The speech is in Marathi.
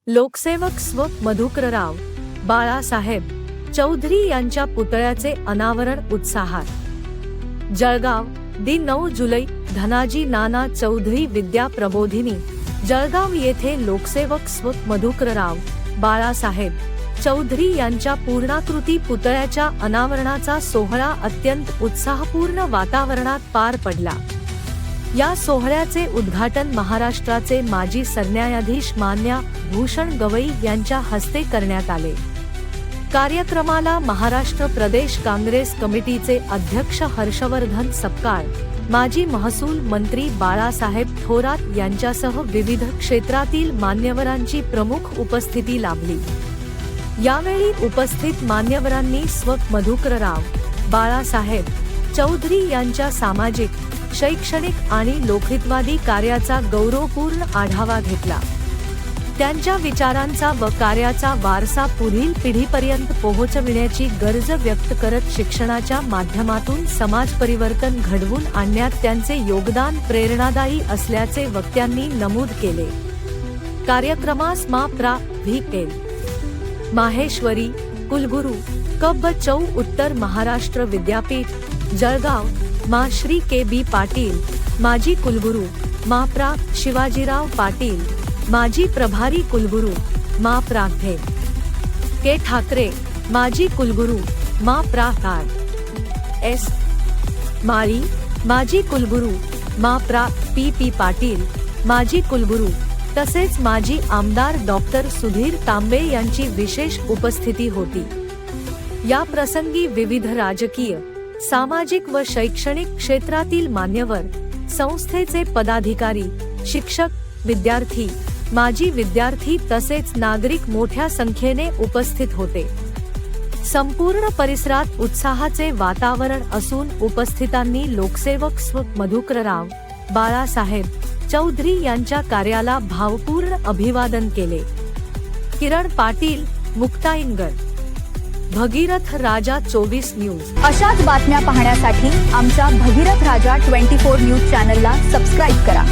लोकसेवक स्व. मधुकरराव बाळासाहेब चौधरी यांच्या पुतळ्याचे अनावरण उत्साहात. जळगाव, दि. 9 जुलै. धनाजी नाना चौधरी विद्या प्रबोधिनी, जळगाव येथे लोकसेवक स्व. मधुकरराव बाळासाहेब चौधरी यांच्या पूर्णाकृती पुतळ्याच्या अनावरणाचा सोहळा अत्यंत उत्साहपूर्ण वातावरणात पार पडला. या सोहळ्याचे उद्घाटन महाराष्ट्राचे माजी सरन्यायाधीश मान्य भूषण गवई यांच्या हस्ते करण्यात आले. कार्यक्रमाला महाराष्ट्र प्रदेश काँग्रेस कमिटीचे अध्यक्ष हर्षवर्धन सपकाळ, माजी महसूल मंत्री बाळासाहेब थोरात यांच्यासह विविध क्षेत्रातील मान्यवरांची प्रमुख उपस्थिती लाभली. यावेळी उपस्थित मान्यवरांनी स्व. मधुकरराव बाळासाहेब चौधरी यांच्या सामाजिक, शैक्षणिक आणि लोकहितवादी कार्याचा गौरवपूर्ण आढावा घेतला. त्यांच्या विचारांचा व कार्याचा वारसा पुढील पिढीपर्यंत पोहोचविण्याची गरज व्यक्त करत शिक्षणाच्या माध्यमातून समाज परिवर्तन घडवून आणण्यात त्यांचे योगदान प्रेरणादायी असल्याचे वक्त्यांनी नमूद केले. कार्यक्रमास मा. प्रा. व्ही. एल. माहेश्वरी, कुलगुरू क. ब. चौ. उत्तर महाराष्ट्र विद्यापीठ, जळगाव, मा. श्री. के. बी. पाटील, माजी कुलगुरू, मा. प्रा. शिवाजीराव पाटील, माजी प्रभारी कुलगुरू, मा. प्रा. के. ठाकरे, माजी कुलगुरू, मा. प्रा. एस. माळी, माजी कुलगुरू, मा. प्रा. पी. पाटील, माजी कुलगुरू, तसेच माजी आमदार डॉक्टर सुधीर तांबे यांची विशेष उपस्थिती होती. या प्रसंगी विविध राजकीय, सामाजिक व शैक्षणिक क्षेत्रातील मान्यवर, संस्थेचे पदाधिकारी, शिक्षक, विद्यार्थी, माजी विद्यार्थी तसेच नागरिक मोठ्या संख्येने उपस्थित होते. संपूर्ण परिसरात उत्साहाचे वातावरण असून उपस्थितांनी लोकसेवक स्व. मधुकरराव बाळासाहेब चौधरी यांच्या कार्याला भावपूर्ण अभिवादन केले. किरण पाटील, मुक्ताईनगर. भगीरथ राजा 24 न्यूज. अशाच बातम्या पाहण्यासाठी आमच्या भगीरथ राजा 24 न्यूज चॅनलला सबस्क्राईब करा.